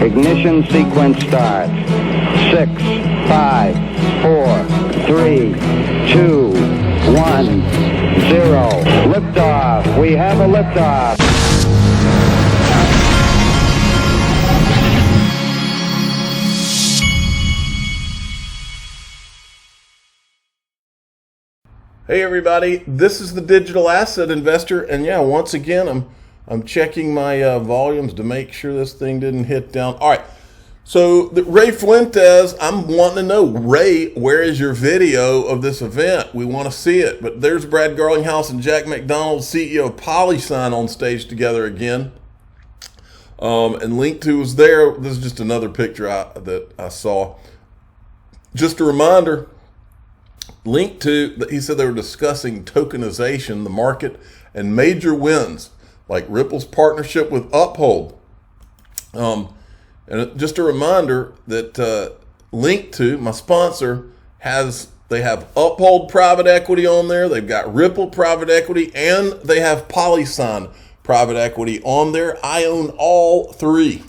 Ignition sequence starts. 6, 5, 4, 3, 2, 1, 0. Liftoff. We have a liftoff. Hey everybody, this is the Digital Asset Investor, and yeah, once again, I'm checking my volumes to make sure this thing didn't hit down. All right, so Ray Fuentes, I'm wanting to know, Ray, where is your video of this event? We want to see it. But there's Brad Garlinghouse and Jack McDonald, CEO of Polysign, on stage together again. And linked to was there. This is just another picture that I saw. Just a reminder. Linked to, he said they were discussing tokenization, the market, and major wins like Ripple's partnership with Uphold. And just a reminder that Linked to, my sponsor, they have Uphold private equity on there, they've got Ripple private equity, and they have Polysign private equity on there. I own all three.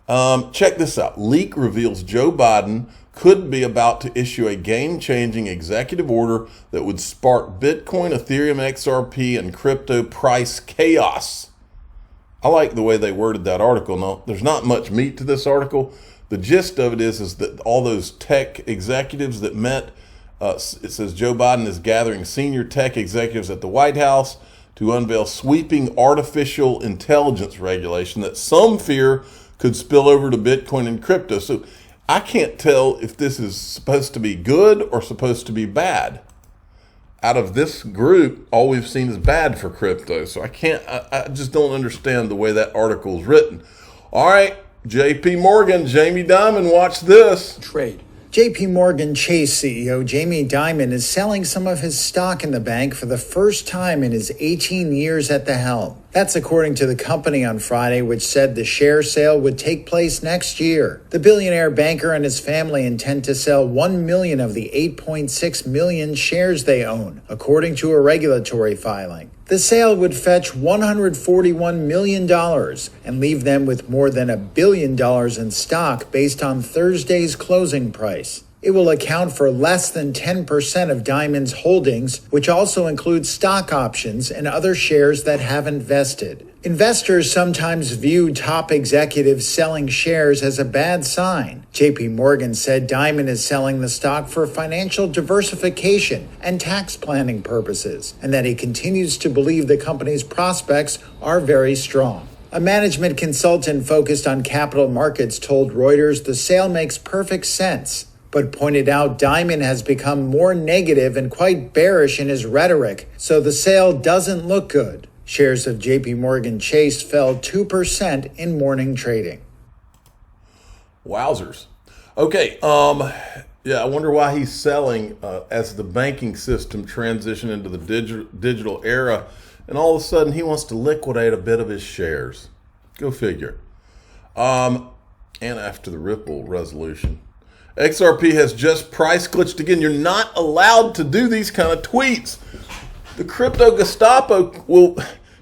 Check this out. Leak reveals Joe Biden could be about to issue a game-changing executive order that would spark Bitcoin, Ethereum, XRP, and crypto price chaos. I like the way they worded that article. Now, there's not much meat to this article. The gist of it is that all those tech executives that met, it says Joe Biden is gathering senior tech executives at the White House to unveil sweeping artificial intelligence regulation that some fear could spill over to Bitcoin and crypto. So I can't tell if this is supposed to be good or supposed to be bad. Out of this group, all we've seen is bad for crypto. So I just don't understand the way that article is written. All right, JP Morgan, Jamie Dimon, watch this. Trade. JP Morgan Chase CEO Jamie Dimon is selling some of his stock in the bank for the first time in his 18 years at the helm. That's according to the company on Friday, which said the share sale would take place next year. The billionaire banker and his family intend to sell 1 million of the 8.6 million shares they own, according to a regulatory filing. The sale would fetch $141 million and leave them with more than $1 billion in stock based on Thursday's closing price. It will account for less than 10% of Dimon's holdings, which also includes stock options and other shares that haven't vested. Investors sometimes view top executives selling shares as a bad sign. JP Morgan said Dimon is selling the stock for financial diversification and tax planning purposes, and that he continues to believe the company's prospects are very strong. A management consultant focused on capital markets told Reuters the sale makes perfect sense, but pointed out Dimon has become more negative and quite bearish in his rhetoric, so the sale doesn't look good. Shares of JP Morgan Chase fell 2% in morning trading. Wowzers. Okay, I wonder why he's selling as the banking system transition into the digital era, and all of a sudden he wants to liquidate a bit of his shares. Go figure. And after the Ripple resolution. XRP has just price glitched again. You're not allowed to do these kind of tweets. The crypto Gestapo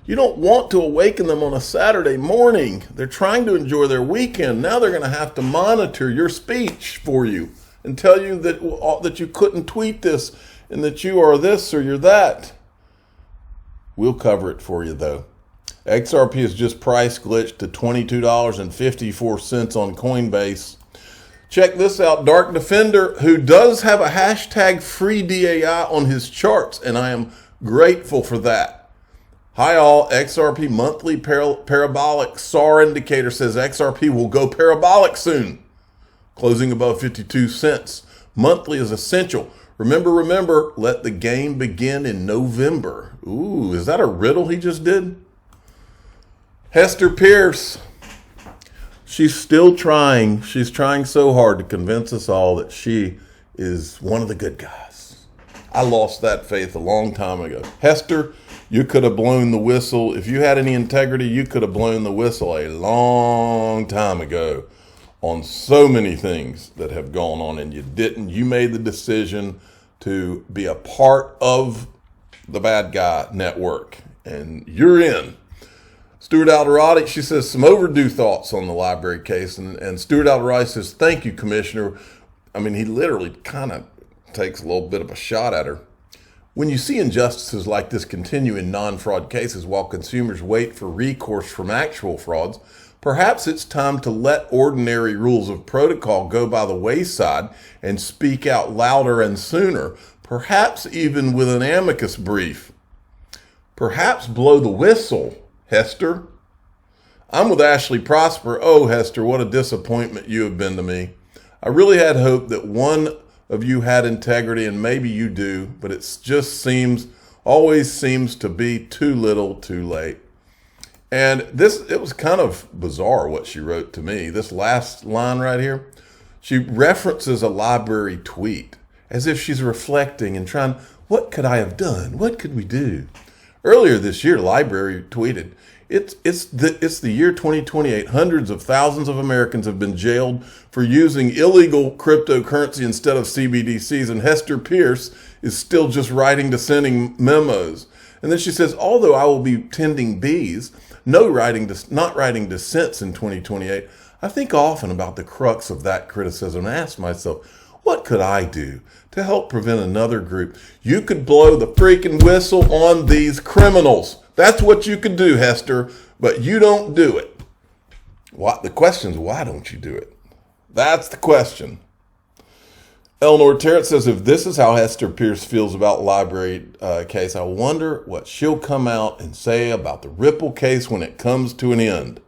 you don't want to awaken them on a Saturday morning. They're trying to enjoy their weekend. Now they're going to have to monitor your speech for you and tell you that you couldn't tweet this and that you are this or you're that. We'll cover it for you though. XRP has just price glitched to $22.54 on Coinbase. Check this out, Dark Defender, who does have a hashtag free DAI on his charts, and I am grateful for that. Hi all, XRP monthly parabolic SAR indicator says XRP will go parabolic soon, closing above 52 cents. Monthly is essential. Remember, let the game begin in November. Ooh, is that a riddle he just did? Hester Pierce. She's still trying. She's trying so hard to convince us all that she is one of the good guys. I lost that faith a long time ago. Hester, you could have blown the whistle. If you had any integrity, you could have blown the whistle a long time ago on so many things that have gone on, and you didn't. You made the decision to be a part of the bad guy network, and you're in. Stuart Alderati, she says, some overdue thoughts on the library case. And Stuart Alderati says, thank you, Commissioner. I mean, he literally kind of takes a little bit of a shot at her. When you see injustices like this continue in non-fraud cases while consumers wait for recourse from actual frauds, perhaps it's time to let ordinary rules of protocol go by the wayside and speak out louder and sooner, perhaps even with an amicus brief. Perhaps blow the whistle, Hester. I'm with Ashley Prosper. Oh, Hester, what a disappointment you have been to me. I really had hoped that one of you had integrity, and maybe you do, but it just always seems to be too little too late. And it was kind of bizarre what she wrote to me. This last line right here, she references a library tweet as if she's reflecting and trying, what could I have done? What could we do? Earlier this year, Library tweeted, it's the year 2028. Hundreds of thousands of Americans have been jailed for using illegal cryptocurrency instead of CBDCs, and Hester Pierce is still just writing dissenting memos. And then she says, although I will be tending bees, not writing dissents in 2028, I think often about the crux of that criticism and ask myself, what could I do to help prevent another group? You could blow the freaking whistle on these criminals. That's what you could do, Hester, but you don't do it. The question is, why don't you do it? That's the question. Eleanor Terrett says, if this is how Hester Pierce feels about library case, I wonder what she'll come out and say about the Ripple case when it comes to an end.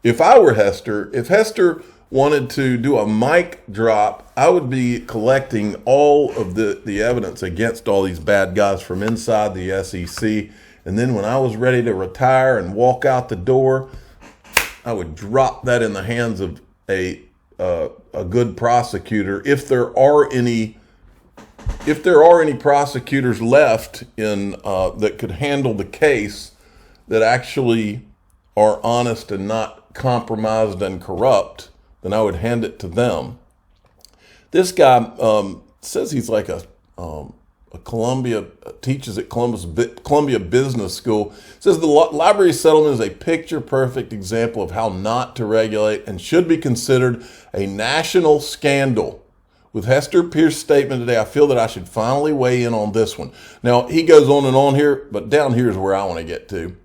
If I were Hester, if Hester wanted to do a mic drop, I would be collecting all of the evidence against all these bad guys from inside the SEC. And then when I was ready to retire and walk out the door, I would drop that in the hands of a good prosecutor, if there are any prosecutors left in that could handle the case, that actually are honest and not compromised and corrupt, then I would hand it to them. This guy says he's like a Columbia, teaches at Columbia Business School. Says the library settlement is a picture-perfect example of how not to regulate and should be considered a national scandal. With Hester Pierce's statement today, I feel that I should finally weigh in on this one. Now, he goes on and on here, but down here is where I want to get to.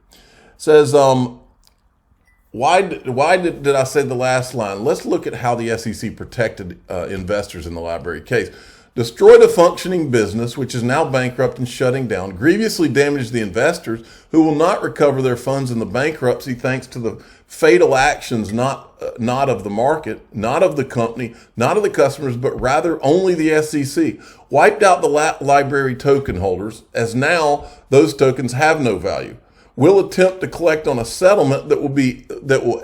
Says, why did I say the last line? Let's look at how the SEC protected investors in the library case. Destroyed a functioning business, which is now bankrupt and shutting down, grievously damaged the investors who will not recover their funds in the bankruptcy thanks to the fatal actions not of the market, not of the company, not of the customers, but rather only the SEC. Wiped out the library token holders, as now those tokens have no value. Will attempt to collect on a settlement that will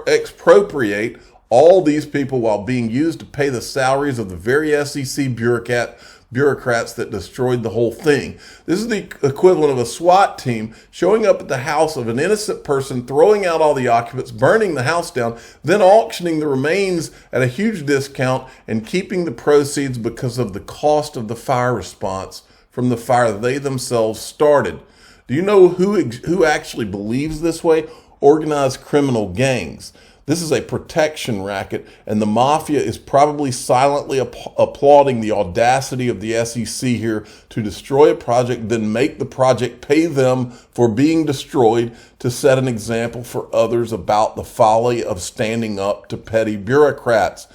expropriate all these people while being used to pay the salaries of the very SEC bureaucrats that destroyed the whole thing. This is the equivalent of a SWAT team showing up at the house of an innocent person, throwing out all the occupants, burning the house down, then auctioning the remains at a huge discount and keeping the proceeds because of the cost of the fire response from the fire they themselves started. Do you know who actually believes this way? Organized criminal gangs. This is a protection racket, and the mafia is probably silently applauding the audacity of the SEC here to destroy a project, then make the project pay them for being destroyed to set an example for others about the folly of standing up to petty bureaucrats.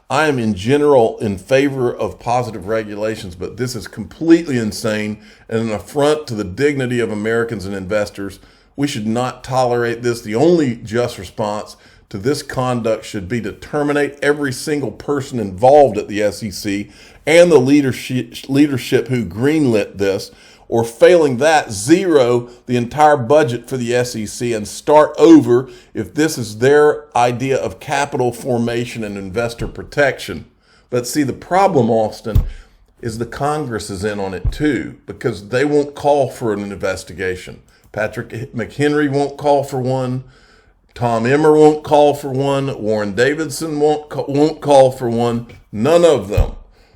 I am in general in favor of positive regulations, but this is completely insane and an affront to the dignity of Americans and investors. We should not tolerate this. The only just response to this conduct should be to terminate every single person involved at the SEC and the leadership who greenlit this, or failing that, zero the entire budget for the SEC and start over if this is their idea of capital formation and investor protection. But see, the problem, Austin, is the Congress is in on it too, because they won't call for an investigation. Patrick McHenry won't call for one. Tom Emmer won't call for one. Warren Davidson won't call for one. None of them,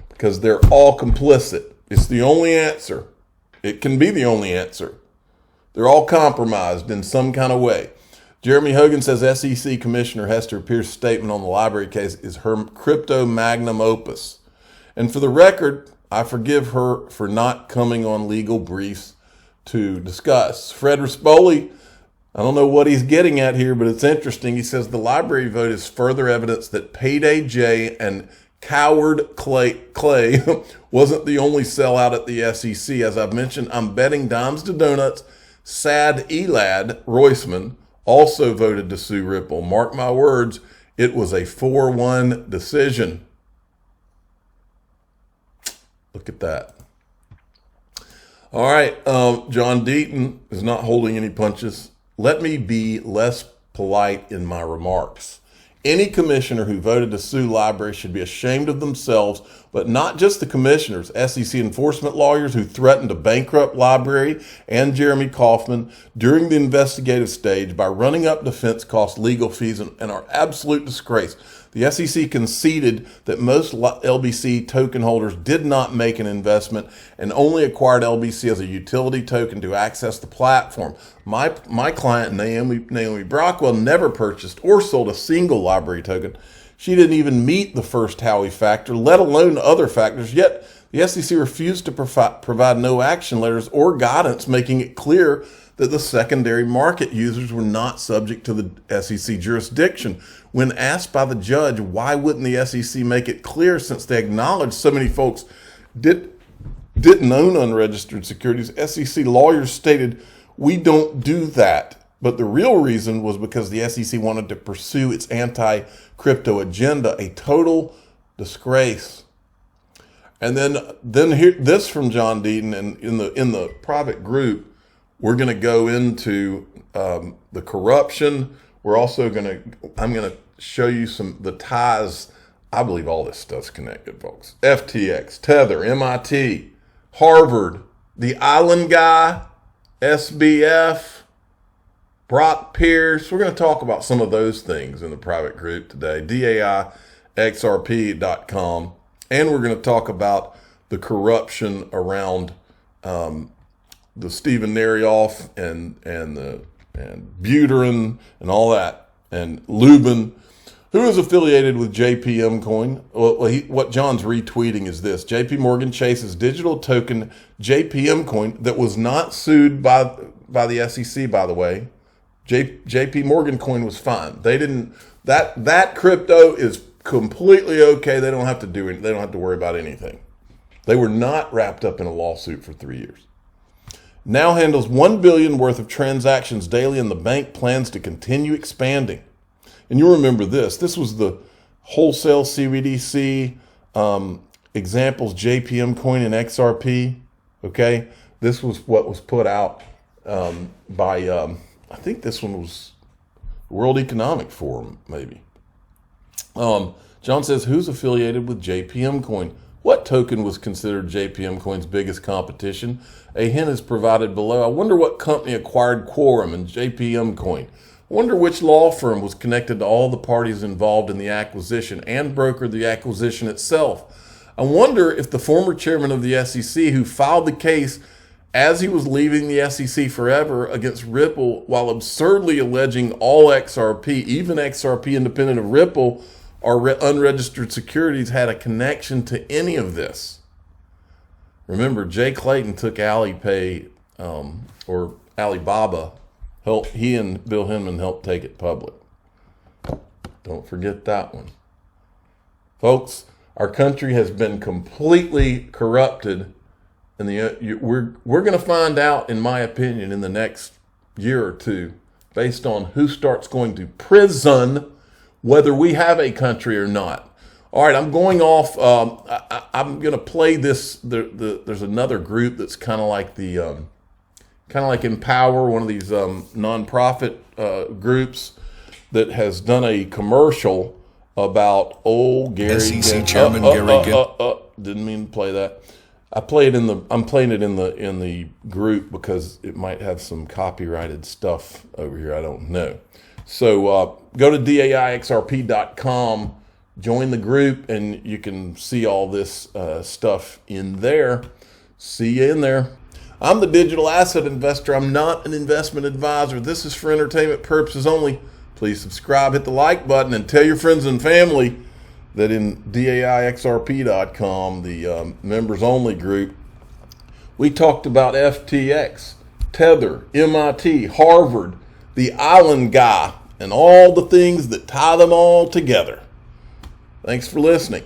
because they're all complicit. It's the only answer. It can be the only answer. They're all compromised in some kind of way. Jeremy Hogan says SEC Commissioner Hester Pierce's statement on the library case is her crypto magnum opus. And for the record, I forgive her for not coming on legal briefs to discuss. Fred Rispoli, I don't know what he's getting at here, but it's interesting. He says the library vote is further evidence that Payday J and Coward Clay wasn't the only sellout at the SEC. As I've mentioned, I'm betting dimes to donuts. Sad Elad Roisman also voted to sue Ripple. Mark my words, it was a 4-1 decision. Look at that. All right, John Deaton is not holding any punches. Let me be less polite in my remarks. Any commissioner who voted to sue libraries should be ashamed of themselves, but not just the commissioners, SEC enforcement lawyers who threatened to bankrupt library and Jeremy Kauffman during the investigative stage by running up defense costs, legal fees, and are absolute disgrace. The SEC conceded that most LBC token holders did not make an investment and only acquired LBC as a utility token to access the platform. My client, Naomi Brockwell, never purchased or sold a single library token. She didn't even meet the first Howey factor, let alone other factors, yet the SEC refused to provide no action letters or guidance, making it clear that the secondary market users were not subject to the SEC jurisdiction. When asked by the judge, why wouldn't the SEC make it clear since they acknowledged so many folks didn't own unregistered securities, SEC lawyers stated, we don't do that. But the real reason was because the SEC wanted to pursue its anti-crypto agenda, a total disgrace. And then here, this from John Deaton, and in the private group, we're going to go into the corruption. We're also I'm going to show you the ties. I believe all this stuff's connected, folks. FTX, Tether, MIT, Harvard, the Island Guy, SBF, Brock Pierce. We're going to talk about some of those things in the private group today. DAIXRP.com. And we're going to talk about the corruption around the Stephen Narioff and Buterin and all that, and Lubin, who is affiliated with JPM Coin. What John's retweeting is this: JP Morgan Chase's digital token JPM Coin that was not sued by the SEC, by the way. JP Morgan Coin was fine. They didn't, that crypto is completely okay. They don't have to do it. They don't have to worry about anything. They were not wrapped up in a lawsuit for 3 years. Now handles $1 billion worth of transactions daily, and the bank plans to continue expanding. And you'll remember this. This was the wholesale CBDC examples, JPM Coin and XRP. Okay, this was what was put out by, I think this one was World Economic Forum, maybe. John says, who's affiliated with JPM Coin? What token was considered JPM Coin's biggest competition? A hint is provided below. I wonder what company acquired Quorum and JPM Coin. I wonder which law firm was connected to all the parties involved in the acquisition and brokered the acquisition itself. I wonder if the former chairman of the SEC, who filed the case as he was leaving the SEC forever against Ripple while absurdly alleging all XRP, even XRP independent of Ripple, or unregistered securities, had a connection to any of this. Remember, Jay Clayton took Alipay, or Alibaba. He and Bill Hinman helped take it public. Don't forget that one. Folks, our country has been completely corrupted. And we're going to find out, in my opinion, in the next year or two, based on who starts going to prison, whether we have a country or not. All right, I'm going off. I'm going to play this. There's another group that's kind of like Empower, one of these nonprofit groups that has done a commercial about old Gary. SEC Chairman Gary. Didn't mean to play that. I'm playing it in the group because it might have some copyrighted stuff over here. I don't know. So go to DAIXRP.com, join the group, and you can see all this stuff in there. See you in there. I'm the digital asset investor. I'm not an investment advisor. This is for entertainment purposes only. Please subscribe, hit the like button, and tell your friends and family that in DAIXRP.com, the members only group, we talked about FTX, Tether, MIT, Harvard, the Island Guy, and all the things that tie them all together. Thanks for listening.